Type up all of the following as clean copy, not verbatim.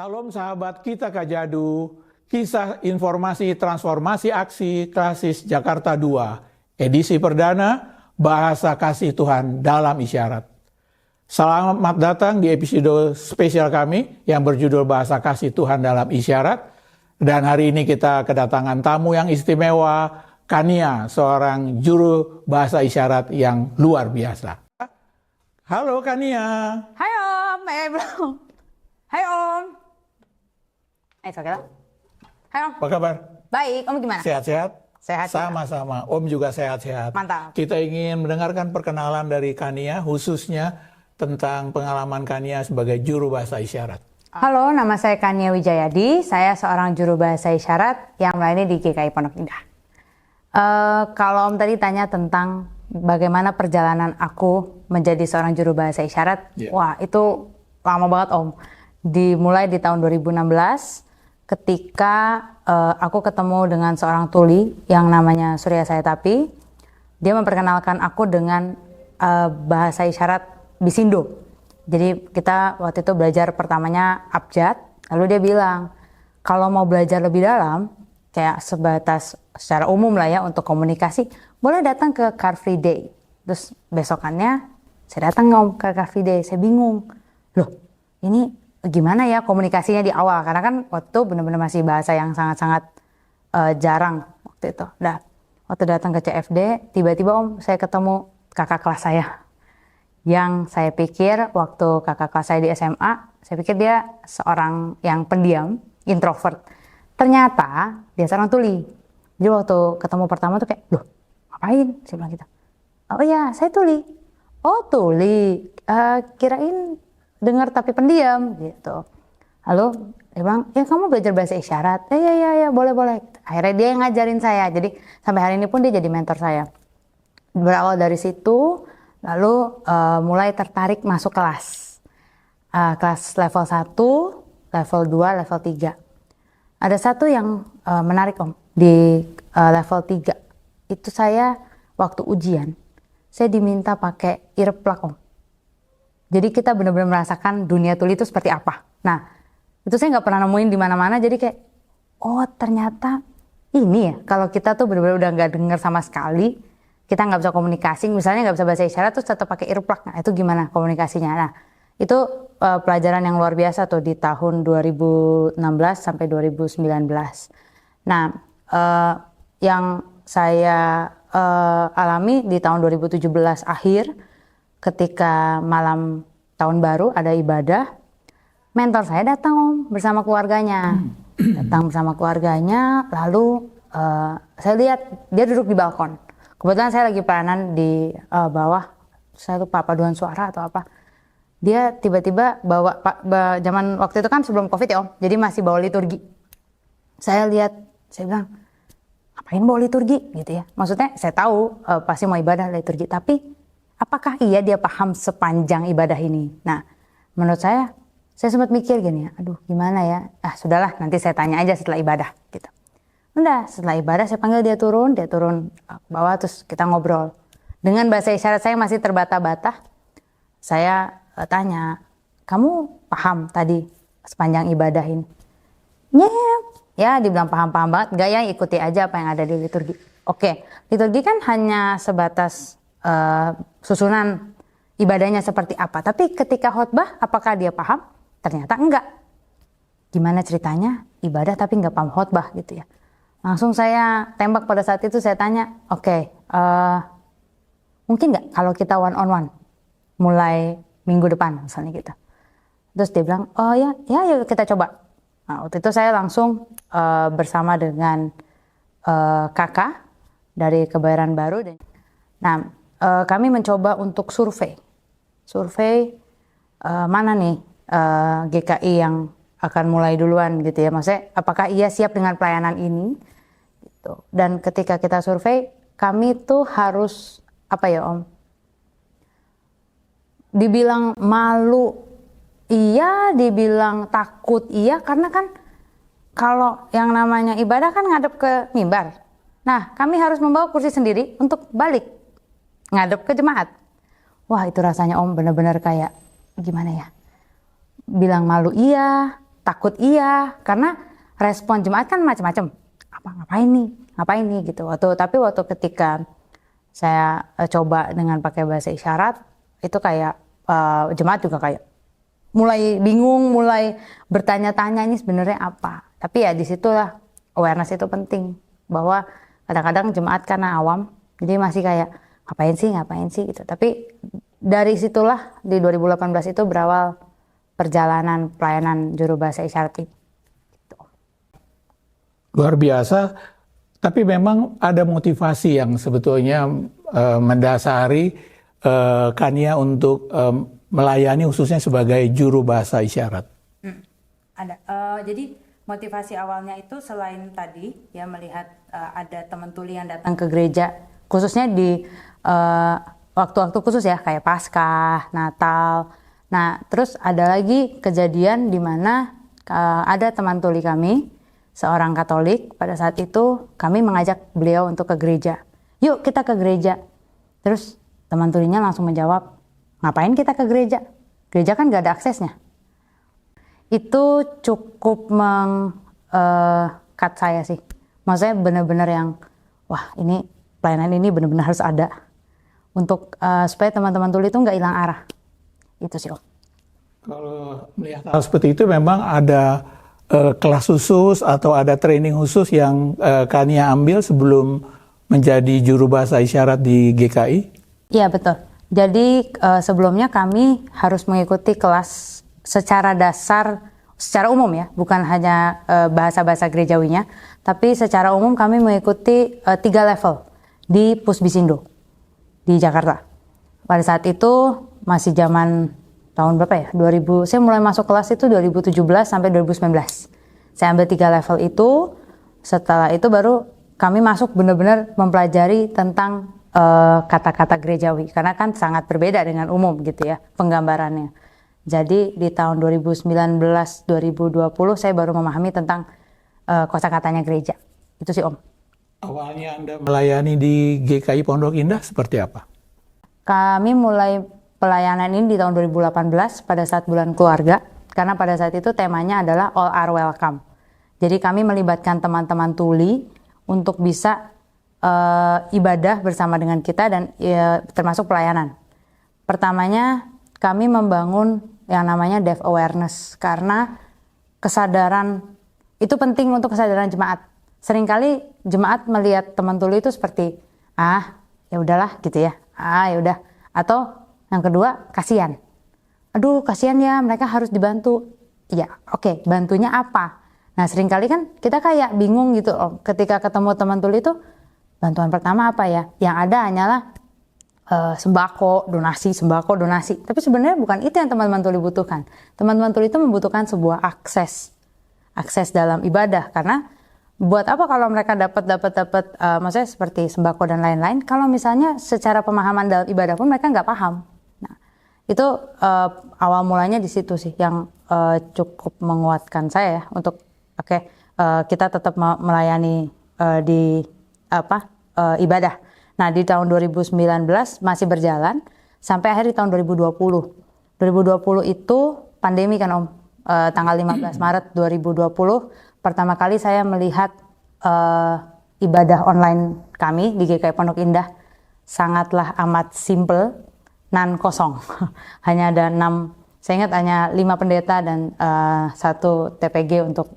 Salam sahabat kita Kajadu, kisah informasi transformasi aksi Klasis Jakarta 2, edisi perdana Bahasa Kasih Tuhan dalam Isyarat. Selamat datang di episode spesial kami yang berjudul Bahasa Kasih Tuhan dalam Isyarat. Dan hari ini kita kedatangan tamu yang istimewa, Kania, seorang juru bahasa isyarat yang luar biasa. Halo Kania. Hai Om, belum. Hai Om. Oke lah. Hai Om. Apa kabar? Baik, Om gimana? Sehat-sehat? Sehat. Sama-sama, Om juga sehat-sehat. Mantap. Kita ingin mendengarkan perkenalan dari Kania, khususnya tentang pengalaman Kania sebagai juru bahasa isyarat. Halo, nama saya Kania Wijayadi. Saya seorang juru bahasa isyarat yang melayani di GKI Pondok Indah. Kalau Om tadi tanya tentang bagaimana perjalanan aku menjadi seorang juru bahasa isyarat, wah itu lama banget Om. Dimulai di tahun 2016 ketika aku ketemu dengan seorang tuli yang namanya Surya Sayatapi. Dia memperkenalkan aku dengan bahasa isyarat Bisindo. Jadi kita waktu itu belajar pertamanya abjad, lalu dia bilang kalau mau belajar lebih dalam, kayak sebatas secara umum lah ya untuk komunikasi, boleh datang ke Car Free Day. Terus besokannya saya datang ke Car Free Day, saya bingung, loh ini gimana ya komunikasinya di awal, karena kan waktu itu benar-benar masih bahasa yang sangat-sangat jarang waktu itu. Nah, waktu datang ke CFD, tiba-tiba Om saya ketemu kakak kelas saya. Yang saya pikir waktu kakak kelas saya di SMA, saya pikir dia seorang yang pendiam, introvert. Ternyata dia seorang tuli. Jadi waktu ketemu pertama tuh kayak, loh ngapain? Saya bilang gitu. Oh iya, saya tuli. Oh tuli, kirain dengar tapi pendiam gitu. Lalu dia bilang, ya kamu belajar bahasa isyarat? Ya boleh. Akhirnya dia yang ngajarin saya. Jadi sampai hari ini pun dia jadi mentor saya. Berawal dari situ, lalu mulai tertarik masuk kelas. Kelas level 1, level 2, level 3. Ada satu yang menarik Om, di level 3. Itu saya waktu ujian, saya diminta pakai earplug Om. Jadi kita benar-benar merasakan dunia tuli itu seperti apa. Nah, itu saya nggak pernah nemuin di mana-mana, jadi kayak, oh ternyata ini ya, kalau kita tuh benar-benar udah nggak dengar sama sekali, kita nggak bisa komunikasi, misalnya nggak bisa bahasa isyarat terus tetap pakai earplug, nah itu gimana komunikasinya? Nah itu pelajaran yang luar biasa tuh di tahun 2016 sampai 2019. Nah yang saya alami di tahun 2017 akhir, ketika malam tahun baru ada ibadah, mentor saya datang Om bersama keluarganya, lalu saya lihat dia duduk di balkon. Kebetulan saya lagi peranan di bawah, saya lupa paduan suara atau apa. Dia tiba-tiba bawa, zaman waktu itu kan sebelum COVID ya Om, jadi masih bawa liturgi. Saya lihat, saya bilang, ngapain bawa liturgi gitu ya. Maksudnya saya tahu pasti mau ibadah liturgi, tapi apakah dia paham sepanjang ibadah ini? Nah, menurut saya sempat mikir gini ya, aduh gimana ya, sudahlah nanti saya tanya aja setelah ibadah gitu. Udah setelah ibadah saya panggil dia turun ke bawah, terus kita ngobrol. Dengan bahasa isyarat saya masih terbata-bata, saya tanya, kamu paham tadi sepanjang ibadah ini? Ya dibilang paham-paham banget, gak ya ikuti aja apa yang ada di liturgi. Oke, liturgi kan hanya sebatas susunan ibadahnya seperti apa, tapi ketika khotbah apakah dia paham? Ternyata enggak. Gimana ceritanya ibadah tapi enggak paham khotbah gitu ya. Langsung saya tembak pada saat itu, saya tanya, oke, mungkin nggak kalau kita one on one mulai minggu depan misalnya gitu. Terus dia bilang, oh ya kita coba. Nah, waktu itu saya langsung bersama dengan kakak dari Kebayoran Baru. Nah, kami mencoba untuk survei mana nih GKI yang akan mulai duluan gitu ya, maksudnya apakah ia siap dengan pelayanan ini gitu. Dan ketika kita survei, kami tuh harus apa ya Om, dibilang malu iya, dibilang takut iya, karena kan kalau yang namanya ibadah kan ngadep ke mimbar. Nah kami harus membawa kursi sendiri untuk balik ngadep ke jemaat. Wah itu rasanya Om benar-benar kayak gimana ya, bilang malu iya, takut iya, karena respon jemaat kan macam-macam. Ngapain nih gitu. Waktu ketika saya coba dengan pakai bahasa isyarat, itu kayak jemaat juga kayak mulai bingung, mulai bertanya-tanya ini sebenarnya apa. Tapi ya disitulah awareness itu penting, bahwa kadang-kadang jemaat karena awam, jadi masih kayak ngapain sih gitu. Tapi dari situlah di 2018 itu berawal perjalanan pelayanan juru bahasa isyarat ini. Gitu. Luar biasa, tapi memang ada motivasi yang sebetulnya mendasari Kania untuk melayani khususnya sebagai juru bahasa isyarat. Ada. Jadi motivasi awalnya itu selain tadi ya melihat ada teman tuli yang datang ke gereja, khususnya di waktu-waktu khusus ya kayak Paskah, Natal. Nah, terus ada lagi kejadian di mana ada teman tuli kami, seorang Katolik. Pada saat itu kami mengajak beliau untuk ke gereja. Yuk kita ke gereja. Terus teman tulinya langsung menjawab, ngapain kita ke gereja? Gereja kan gak ada aksesnya. Itu cukup meng-cut saya sih. Maksudnya benar-benar yang, wah ini pelayanan ini benar-benar harus ada. Untuk supaya teman-teman tuli itu gak hilang arah. Itu sih Om. Kalau melihat hal seperti itu memang ada kelas khusus atau ada training khusus yang Kania ambil sebelum menjadi juru bahasa isyarat di GKI? Iya betul. Jadi sebelumnya kami harus mengikuti kelas secara dasar, secara umum ya, bukan hanya bahasa-bahasa gerejawinya, tapi secara umum kami mengikuti 3 level di Pusbisindo di Jakarta. Pada saat itu masih zaman tahun berapa ya? 2000. Saya mulai masuk kelas itu 2017 sampai 2019. Saya ambil 3 level itu. Setelah itu baru kami masuk benar-benar mempelajari tentang kata-kata gerejawi, karena kan sangat berbeda dengan umum gitu ya penggambarannya. Jadi di tahun 2019-2020 saya baru memahami tentang kosakatanya gereja. Itu sih Om. Awalnya Anda melayani di GKI Pondok Indah seperti apa? Kami mulai pelayanan ini di tahun 2018 pada saat bulan keluarga, karena pada saat itu temanya adalah All Are Welcome. Jadi kami melibatkan teman-teman tuli untuk bisa ibadah bersama dengan kita dan termasuk pelayanan. Pertamanya kami membangun yang namanya Deaf Awareness, karena kesadaran itu penting untuk kesadaran jemaat. Seringkali jemaat melihat teman tuli itu seperti ya udahlah gitu ya, ya udah. Atau yang kedua, kasihan. Aduh kasihan ya, mereka harus dibantu. Ya oke, bantunya apa? Nah seringkali kan kita kayak bingung gitu Om, ketika ketemu teman tuli itu, bantuan pertama apa ya? Yang ada hanyalah sembako, donasi. Tapi sebenarnya bukan itu yang teman-teman tuli butuhkan. Teman-teman tuli itu membutuhkan sebuah akses dalam ibadah. Karena buat apa kalau mereka dapat maksudnya seperti sembako dan lain-lain, kalau misalnya secara pemahaman dalam ibadah pun mereka nggak paham. Nah, itu awal mulanya di situ sih yang cukup menguatkan saya ya untuk kita tetap melayani di ibadah. Nah di tahun 2019 masih berjalan sampai akhir di tahun 2020. 2020 itu pandemi kan Om, tanggal 15 Maret 2020 pertama kali saya melihat ibadah online kami di GKI Pondok Indah sangatlah amat simple, kosong. Hanya ada 6, saya ingat hanya 5 pendeta dan 1 TPG untuk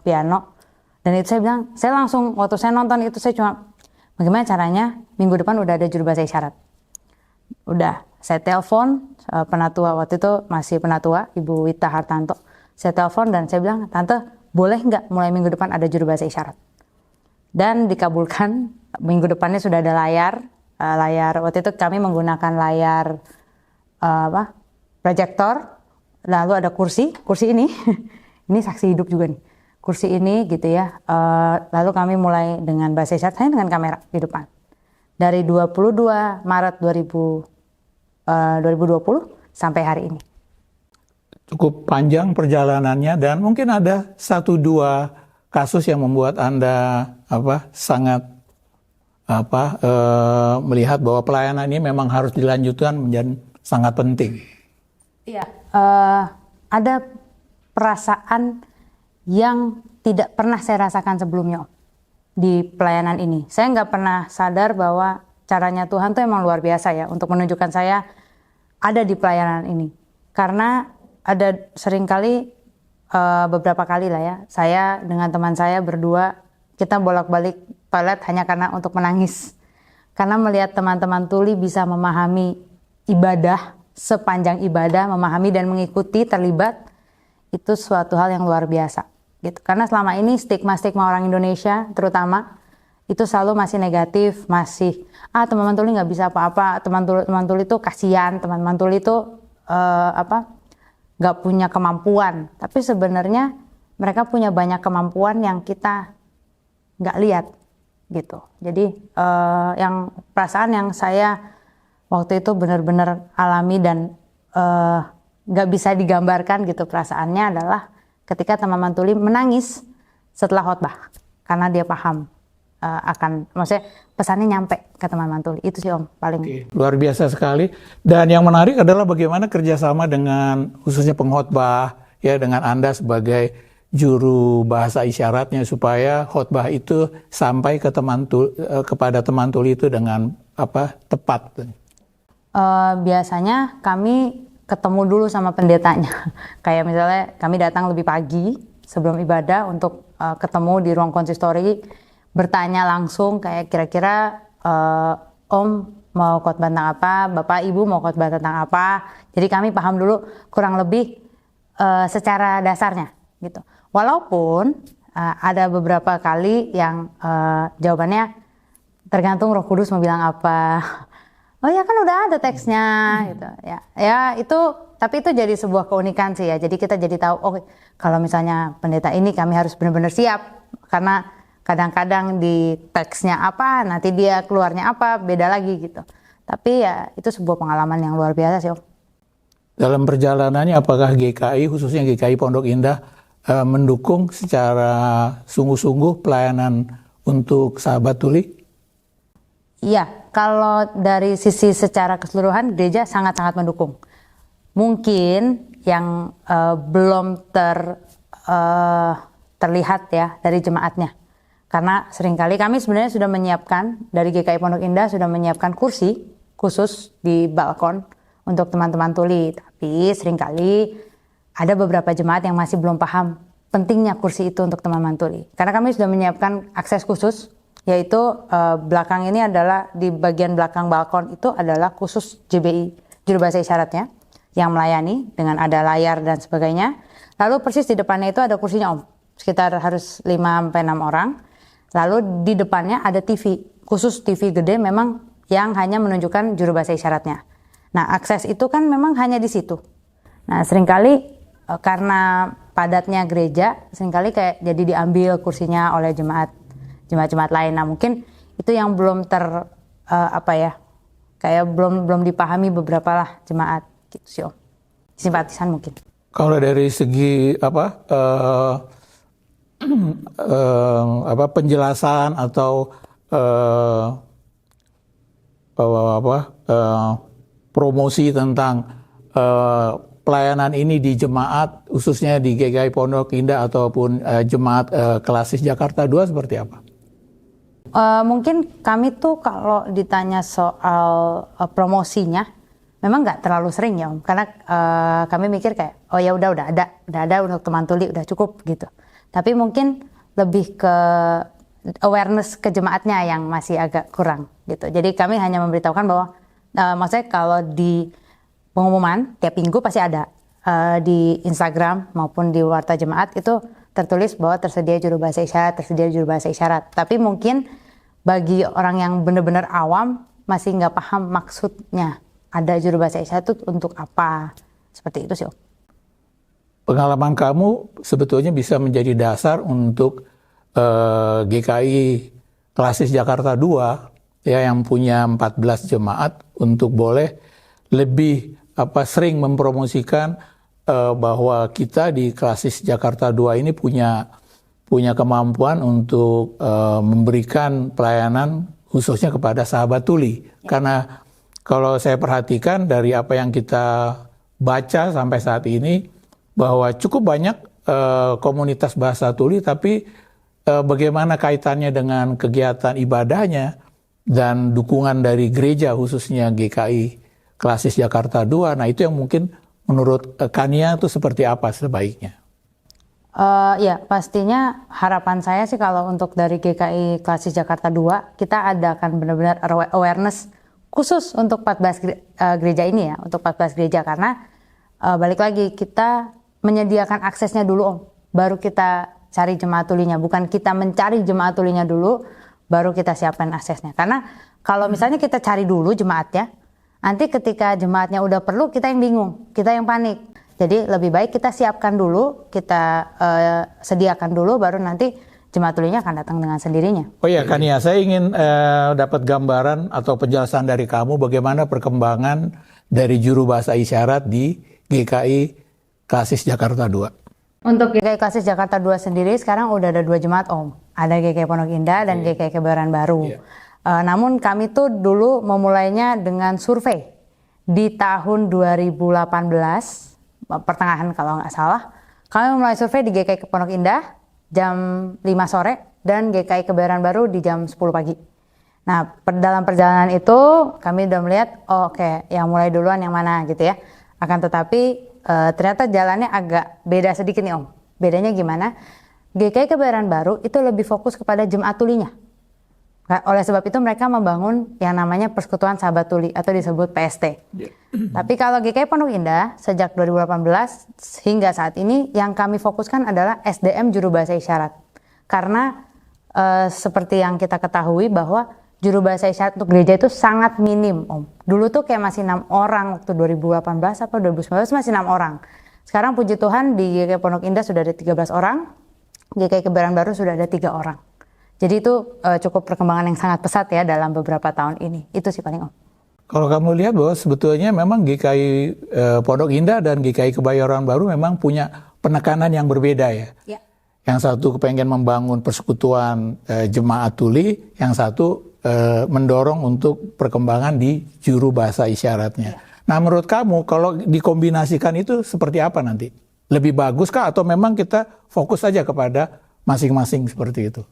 piano. Dan itu saya bilang, saya langsung waktu saya nonton itu saya cuma, bagaimana caranya minggu depan udah ada juru bahasa isyarat. Udah, saya telepon penatua, waktu itu masih penatua, Ibu Wita Hartanto. Saya telepon dan saya bilang, Tante boleh nggak mulai minggu depan ada juru bahasa isyarat? Dan dikabulkan, minggu depannya sudah ada layar waktu itu kami menggunakan layar proyektor, lalu ada kursi ini, ini saksi hidup juga nih. Kursi ini gitu ya, lalu kami mulai dengan bahasa isyarat hanya dengan kamera di depan. Dari 22 Maret 2020 sampai hari ini. Cukup panjang perjalanannya dan mungkin ada 1-2 kasus yang membuat Anda sangat melihat bahwa pelayanan ini memang harus dilanjutkan menjadi sangat penting. Iya, ada perasaan yang tidak pernah saya rasakan sebelumnya, Om, di pelayanan ini. Saya nggak pernah sadar bahwa caranya Tuhan tuh emang luar biasa ya untuk menunjukkan saya ada di pelayanan ini. Karena ada seringkali beberapa kali lah ya, saya dengan teman saya berdua kita bolak-balik toilet hanya karena untuk menangis. Karena melihat teman-teman tuli bisa memahami ibadah, sepanjang ibadah, memahami dan mengikuti, terlibat, itu suatu hal yang luar biasa. Gitu. Karena selama ini stigma-stigma orang Indonesia terutama itu selalu masih negatif, masih teman-teman tuli nggak bisa apa-apa, teman tuli itu kasihan, teman-teman tuli itu nggak punya kemampuan. Tapi sebenarnya mereka punya banyak kemampuan yang kita nggak lihat gitu. Jadi yang perasaan yang saya waktu itu benar-benar alami dan nggak bisa digambarkan gitu perasaannya adalah ketika teman-teman tuli menangis setelah khotbah karena dia paham maksudnya pesannya nyampe ke teman-teman tuli. Itu sih Om paling. Oke, luar biasa sekali. Dan yang menarik adalah bagaimana kerjasama dengan khususnya pengkhotbah ya, dengan Anda sebagai juru bahasa isyaratnya supaya khotbah itu sampai ke kepada teman tuli itu dengan tepat. Biasanya kami ketemu dulu sama pendetanya. Kayak misalnya kami datang lebih pagi sebelum ibadah untuk ketemu di ruang konsistori, bertanya langsung kayak kira-kira Om mau khotbah tentang apa, Bapak Ibu mau khotbah tentang apa. Jadi kami paham dulu kurang lebih secara dasarnya gitu. Walaupun ada beberapa kali yang jawabannya tergantung Roh Kudus mau bilang apa. Oh ya kan udah ada teksnya gitu ya. Ya itu, tapi itu jadi sebuah keunikan sih ya. Jadi kita jadi tahu kalau misalnya pendeta ini kami harus benar-benar siap karena kadang-kadang di teksnya apa, nanti dia keluarnya apa, beda lagi gitu. Tapi ya itu sebuah pengalaman yang luar biasa sih Om. Dalam perjalanannya apakah GKI khususnya GKI Pondok Indah mendukung secara sungguh-sungguh pelayanan untuk sahabat tuli? Iya, kalau dari sisi secara keseluruhan gereja sangat-sangat mendukung. Mungkin yang belum terlihat ya dari jemaatnya. Karena seringkali kami sebenarnya sudah menyiapkan, dari GKI Pondok Indah sudah menyiapkan kursi khusus di balkon untuk teman-teman tuli. Tapi seringkali ada beberapa jemaat yang masih belum paham pentingnya kursi itu untuk teman-teman tuli. Karena kami sudah menyiapkan akses khusus, yaitu belakang ini adalah di bagian belakang balkon itu adalah khusus JBI, juru bahasa isyaratnya, yang melayani dengan ada layar dan sebagainya. Lalu persis di depannya itu ada kursinya Om, sekitar harus 5-6 orang. Lalu di depannya ada TV, khusus TV gede memang yang hanya menunjukkan juru bahasa isyaratnya. Nah akses itu kan memang hanya di situ. Nah seringkali karena padatnya gereja, seringkali kayak jadi diambil kursinya oleh jemaat lain. Nah mungkin itu yang belum kayak belum dipahami beberapa lah jemaat gitu sih Om. Simpatisan mungkin. Kalau dari segi penjelasan atau promosi tentang pelayanan ini di jemaat khususnya di GKI Pondok Indah ataupun jemaat Klasis Jakarta 2 seperti apa? Mungkin kami tuh kalau ditanya soal promosinya memang nggak terlalu sering ya Om, karena kami mikir kayak oh ya udah ada untuk teman tuli udah cukup gitu. Tapi mungkin lebih ke awareness ke jemaatnya yang masih agak kurang gitu. Jadi kami hanya memberitahukan bahwa maksudnya kalau di pengumuman tiap minggu pasti ada di Instagram maupun di warta jemaat itu tertulis bahwa tersedia juru bahasa isyarat, Tapi mungkin bagi orang yang benar-benar awam masih nggak paham maksudnya ada juru bahasa isyarat itu untuk apa, seperti itu sih Om. Pengalaman kamu sebetulnya bisa menjadi dasar untuk GKI Klasis Jakarta 2 ya yang punya 14 jemaat untuk boleh lebih sering mempromosikan bahwa kita di Klasis Jakarta 2 ini punya kemampuan untuk memberikan pelayanan khususnya kepada sahabat tuli. Karena kalau saya perhatikan dari apa yang kita baca sampai saat ini bahwa cukup banyak komunitas bahasa tuli, tapi bagaimana kaitannya dengan kegiatan ibadahnya dan dukungan dari gereja khususnya GKI Klasis Jakarta 2. Nah itu yang mungkin menurut Kania itu seperti apa sebaiknya? Ya pastinya harapan saya sih kalau untuk dari GKI Klasis Jakarta 2 kita adakan benar-benar awareness khusus untuk 14 gereja ini ya, untuk 14 gereja, karena balik lagi kita menyediakan aksesnya dulu Om, baru kita cari jemaat tulinya, bukan kita mencari jemaat tulinya dulu baru kita siapkan aksesnya. Karena kalau misalnya kita cari dulu jemaatnya, nanti ketika jemaatnya udah perlu kita yang bingung, kita yang panik. Jadi lebih baik kita siapkan dulu, kita sediakan dulu, baru nanti jemaat tulinya akan datang dengan sendirinya. Oh ya Kania, saya ingin dapat gambaran atau penjelasan dari kamu bagaimana perkembangan dari juru bahasa isyarat di GKI Klasis Jakarta 2. Untuk GKI Klasis Jakarta 2 sendiri sekarang udah ada 2 jemaat Om. Ada GKI Pondok Indah dan GKI Kebayoran Baru. Namun kami tuh dulu memulainya dengan survei. Di tahun 2018, pertengahan kalau nggak salah, kami mulai survei di GKI Pondok Indah jam 5 sore dan GKI Kebayoran Baru di jam 10 pagi. Nah, dalam perjalanan itu kami udah melihat, oke, yang mulai duluan yang mana gitu ya. Akan tetapi ternyata jalannya agak beda sedikit nih Om. Bedanya gimana? GKI Kebayoran Baru itu lebih fokus kepada jemaat tulinya. Oleh sebab itu mereka membangun yang namanya Persekutuan Sahabat Tuli atau disebut PST. Tapi kalau GKI Pondok Indah sejak 2018 hingga saat ini yang kami fokuskan adalah SDM Juru Bahasa Isyarat. Karena seperti yang kita ketahui bahwa Juru Bahasa Isyarat untuk gereja itu sangat minim Om. Dulu tuh kayak masih 6 orang waktu 2018 atau 2019 masih 6 orang. Sekarang puji Tuhan di GKI Pondok Indah sudah ada 13 orang, GKI Kebayoran Baru sudah ada 3 orang. Jadi itu cukup perkembangan yang sangat pesat ya dalam beberapa tahun ini. Itu sih paling Om. Kalau kamu lihat bahwa sebetulnya memang GKI Pondok Indah dan GKI Kebayoran Baru memang punya penekanan yang berbeda ya. Yang satu kepengen membangun persekutuan jemaat tuli, yang satu mendorong untuk perkembangan di juru bahasa isyaratnya. Nah menurut kamu kalau dikombinasikan itu seperti apa nanti? Lebih bagus kah atau memang kita fokus saja kepada masing-masing seperti itu?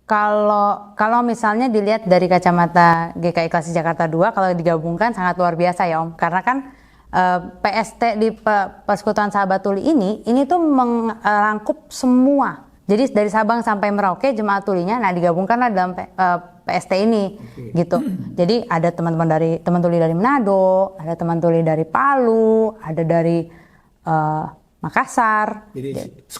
Kalau misalnya dilihat dari kacamata GKI Klasis Jakarta 2, kalau digabungkan sangat luar biasa ya Om. Karena kan PST di Persekutuan Sahabat Tuli ini tuh merangkup semua. Jadi dari Sabang sampai Merauke jemaat tulinya, nah digabungkanlah dalam PST ini gitu. Jadi ada teman-teman tuli dari Manado, ada teman tuli dari Palu, ada dari Makassar,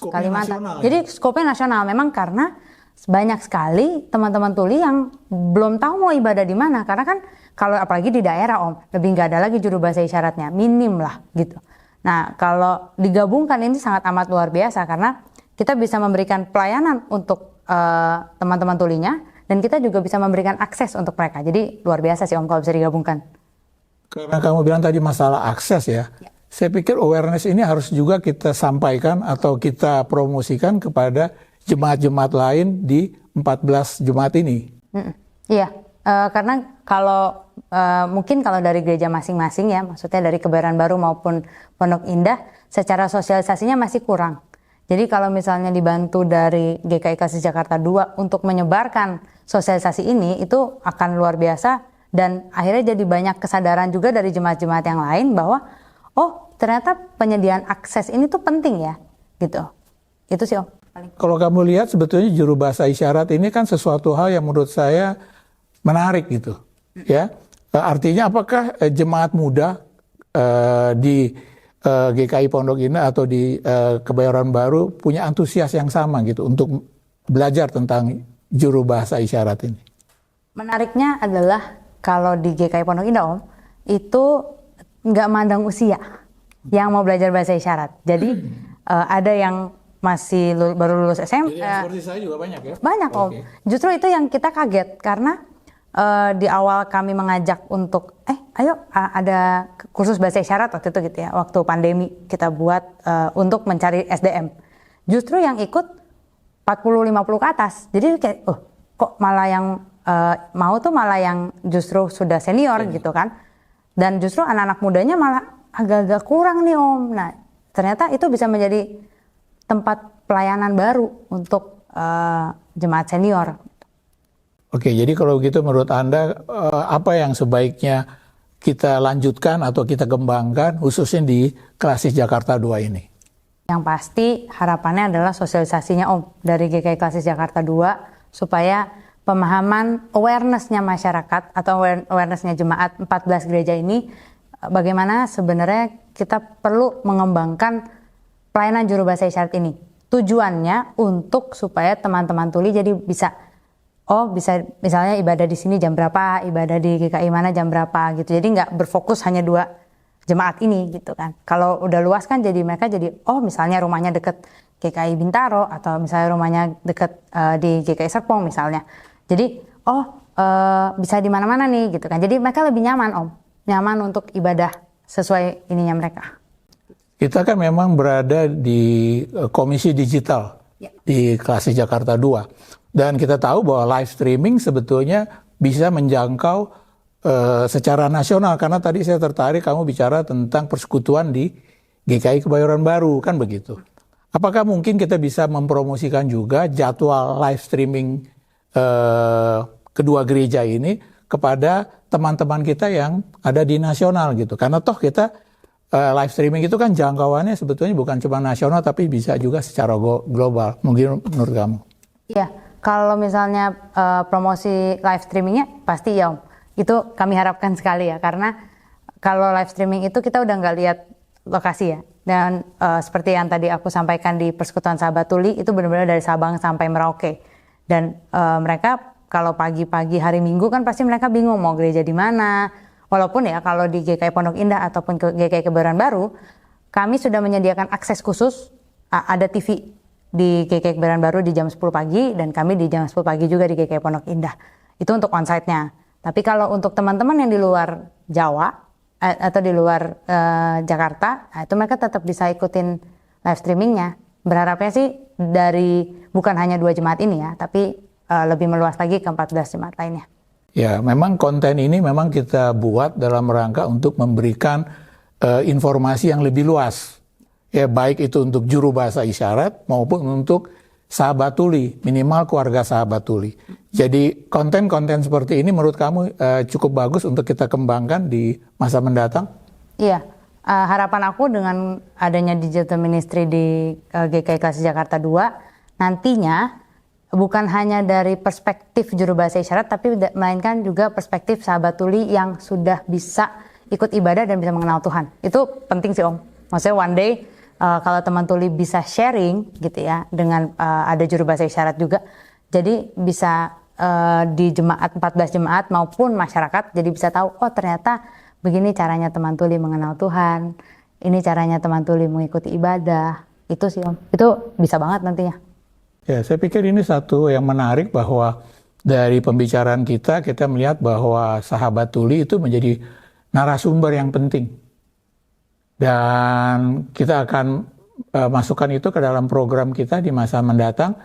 Kalimantan. Nasional, jadi skopnya nasional memang karena banyak sekali teman-teman tuli yang belum tahu mau ibadah di mana, karena kan kalau apalagi di daerah Om, lebih nggak ada lagi juru bahasa isyaratnya, minim lah gitu. Nah kalau digabungkan ini sangat amat luar biasa karena kita bisa memberikan pelayanan untuk teman-teman tulinya dan kita juga bisa memberikan akses untuk mereka. Jadi luar biasa sih Om kalau bisa digabungkan. Karena kamu bilang tadi masalah akses ya. Saya pikir awareness ini harus juga kita sampaikan atau kita promosikan kepada jemaat-jemaat lain di 14 jemaat ini. Iya, karena kalau mungkin kalau dari gereja masing-masing ya, maksudnya dari Kebayoran Baru maupun Pondok Indah, secara sosialisasinya masih kurang. Jadi kalau misalnya dibantu dari GKI Klasis Jakarta 2 untuk menyebarkan sosialisasi ini, itu akan luar biasa dan akhirnya jadi banyak kesadaran juga dari jemaat-jemaat yang lain bahwa oh ternyata penyediaan akses ini tuh penting ya, gitu. Itu sih Om. Kalau kamu lihat sebetulnya juru bahasa isyarat ini kan sesuatu hal yang menurut saya menarik gitu, ya. Artinya apakah jemaat muda di GKI Pondok Indah atau di Kebayoran Baru punya antusias yang sama gitu untuk belajar tentang juru bahasa isyarat ini? Menariknya adalah kalau di GKI Pondok Indah Om, itu nggak mandang usia yang mau belajar bahasa isyarat. Jadi ada yang masih baru lulus SMA. Jadi seperti saya juga banyak ya? Banyak Om. Justru itu yang kita kaget karena di awal kami mengajak untuk ayo ada kursus bahasa isyarat waktu itu gitu ya. Waktu pandemi kita buat untuk mencari SDM. Justru yang ikut 40-50 ke atas. Jadi kayak kok malah yang mau tuh malah yang justru sudah senior gitu kan. Dan justru anak-anak mudanya malah agak-agak kurang nih Om. Nah ternyata itu bisa menjadi tempat pelayanan baru untuk jemaat senior. Oke, jadi kalau begitu menurut Anda apa yang sebaiknya kita lanjutkan atau kita kembangkan khususnya di Klasis Jakarta 2 ini? Yang pasti harapannya adalah sosialisasinya dari GKI Klasis Jakarta 2 supaya pemahaman awareness-nya masyarakat atau awareness-nya jemaat 14 gereja ini bagaimana sebenarnya kita perlu mengembangkan pelayanan juru bahasa isyarat ini. Tujuannya untuk supaya teman-teman tuli jadi bisa bisa misalnya ibadah di sini jam berapa, ibadah di GKI mana jam berapa gitu. Jadi nggak berfokus hanya 2 jemaat ini gitu kan. Kalau udah luas kan jadi mereka jadi misalnya rumahnya deket GKI Bintaro atau misalnya rumahnya deket di GKI Serpong misalnya. Jadi bisa di mana-mana nih gitu kan. Jadi mereka lebih nyaman nyaman untuk ibadah sesuai ininya mereka. Kita kan memang berada di Komisi Digital di Klasis Jakarta 2. Dan kita tahu bahwa live streaming sebetulnya bisa menjangkau secara nasional. Karena tadi saya tertarik kamu bicara tentang persekutuan di GKI Kebayoran Baru, kan begitu. Apakah mungkin kita bisa mempromosikan juga jadwal live streaming kedua gereja ini kepada teman-teman kita yang ada di nasional gitu. Karena toh kita live streaming itu kan jangkauannya sebetulnya bukan cuma nasional tapi bisa juga secara global. Mungkin menurut kamu? Iya, kalau misalnya promosi live streamingnya pasti ya itu kami harapkan sekali ya. Karena kalau live streaming itu kita udah nggak lihat lokasi ya. Dan seperti yang tadi aku sampaikan di Persekutuan Sahabat Tuli itu benar-benar dari Sabang sampai Merauke. Dan mereka kalau pagi-pagi hari Minggu kan pasti mereka bingung mau gereja di mana. Walaupun ya kalau di GKI Pondok Indah ataupun ke GKI Kebayoran Baru, kami sudah menyediakan akses khusus, ada TV di GKI Kebayoran Baru di jam 10 pagi dan kami di jam 10 pagi juga di GKI Pondok Indah. Itu untuk onsite-nya. Tapi kalau untuk teman-teman yang di luar Jawa atau di luar Jakarta, itu mereka tetap bisa ikutin live streamingnya. Berharapnya sih bukan hanya 2 jemaat ini ya, tapi lebih meluas lagi ke 14 jemaat lainnya. Ya, memang konten ini memang kita buat dalam rangka untuk memberikan informasi yang lebih luas. Ya, baik itu untuk juru bahasa isyarat maupun untuk sahabat tuli, minimal keluarga sahabat tuli. Jadi konten-konten seperti ini menurut kamu cukup bagus untuk kita kembangkan di masa mendatang? Iya, harapan aku dengan adanya digital ministry di GKI Klasis Jakarta 2, nantinya bukan hanya dari perspektif juru bahasa isyarat, tapi melainkan juga perspektif sahabat tuli yang sudah bisa ikut ibadah dan bisa mengenal Tuhan. Itu penting sih Maksudnya one day kalau teman tuli bisa sharing gitu ya, dengan ada juru bahasa isyarat juga, jadi bisa di jemaat 14 jemaat maupun masyarakat jadi bisa tahu ternyata begini caranya teman tuli mengenal Tuhan, ini caranya teman tuli mengikuti ibadah. Itu sih itu bisa banget nantinya. Ya, saya pikir ini satu yang menarik bahwa dari pembicaraan kita melihat bahwa sahabat tuli itu menjadi narasumber yang penting. Dan kita akan masukkan itu ke dalam program kita di masa mendatang.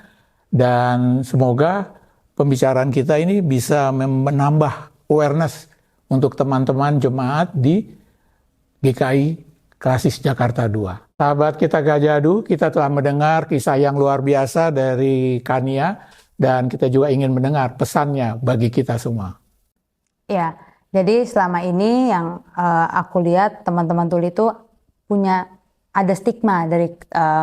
Dan semoga pembicaraan kita ini bisa menambah awareness untuk teman-teman jemaat di GKI Klasis Jakarta 2. Sahabat kita Gajadu, kita telah mendengar kisah yang luar biasa dari Kania dan kita juga ingin mendengar pesannya bagi kita semua. Ya, jadi selama ini yang aku lihat teman-teman tuli itu ada stigma dari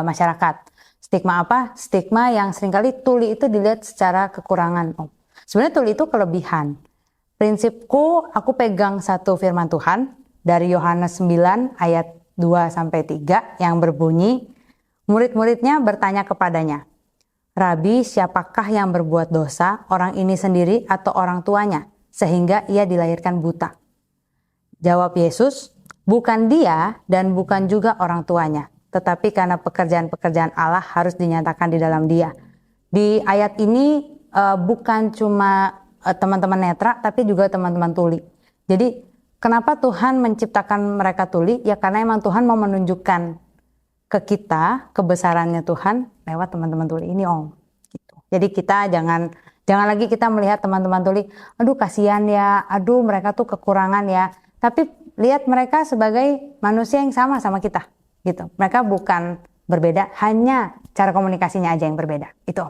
masyarakat. Stigma apa? Stigma yang seringkali tuli itu dilihat secara kekurangan. Sebenarnya tuli itu kelebihan. Prinsipku, aku pegang satu firman Tuhan dari Yohanes 9 ayat 2-3 yang berbunyi, murid-muridnya bertanya kepadanya, Rabi, siapakah yang berbuat dosa, orang ini sendiri atau orang tuanya, sehingga ia dilahirkan buta? Jawab Yesus, bukan dia dan bukan juga orang tuanya, tetapi karena pekerjaan-pekerjaan Allah harus dinyatakan di dalam dia. Di ayat ini bukan cuma teman-teman netra, tapi juga teman-teman tuli. Jadi kenapa Tuhan menciptakan mereka tuli? Ya karena emang Tuhan mau menunjukkan ke kita kebesarannya Tuhan lewat teman-teman tuli ini Gitu. Jadi kita jangan lagi kita melihat teman-teman tuli, aduh kasihan ya, aduh mereka tuh kekurangan ya. Tapi lihat mereka sebagai manusia yang sama kita gitu. Mereka bukan berbeda, hanya cara komunikasinya aja yang berbeda. Itu.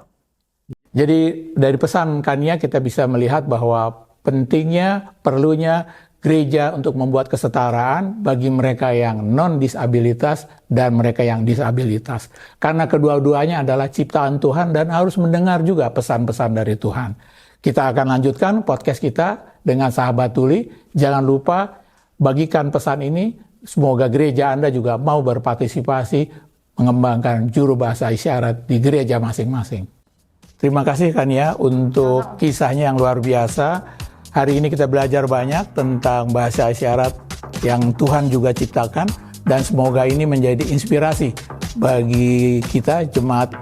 Jadi dari pesan Kania kita bisa melihat bahwa pentingnya, perlunya gereja untuk membuat kesetaraan bagi mereka yang non-disabilitas dan mereka yang disabilitas. Karena kedua-duanya adalah ciptaan Tuhan dan harus mendengar juga pesan-pesan dari Tuhan. Kita akan lanjutkan podcast kita dengan sahabat tuli. Jangan lupa bagikan pesan ini. Semoga gereja Anda juga mau berpartisipasi mengembangkan juru bahasa isyarat di gereja masing-masing. Terima kasih Kania untuk kisahnya yang luar biasa. Hari ini kita belajar banyak tentang bahasa isyarat yang Tuhan juga ciptakan dan semoga ini menjadi inspirasi bagi kita jemaat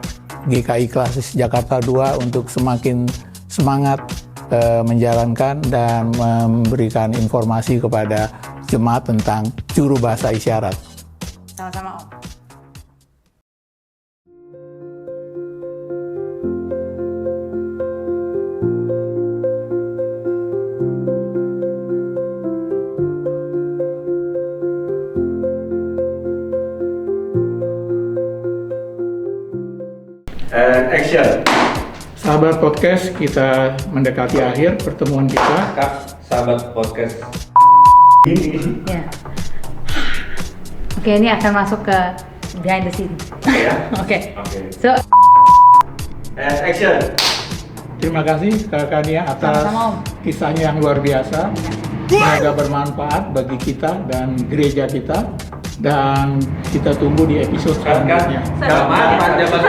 GKI Klasis Jakarta 2 untuk semakin semangat menjalankan dan memberikan informasi kepada jemaat tentang juru bahasa isyarat. Sama-sama Om. And action. Sahabat podcast, kita mendekati akhir pertemuan kita. Kak, sahabat podcast. Ya. Oke, ini akan masuk ke behind the scene. Ya. Oke. Oke. So, And action. Terima kasih Kak Kania atas Sama-sama, Om. kisahnya yang luar biasa. Semoga bermanfaat bagi kita dan gereja kita. Dan kita tunggu di episode selanjutnya. Selamat, Pak Jabat.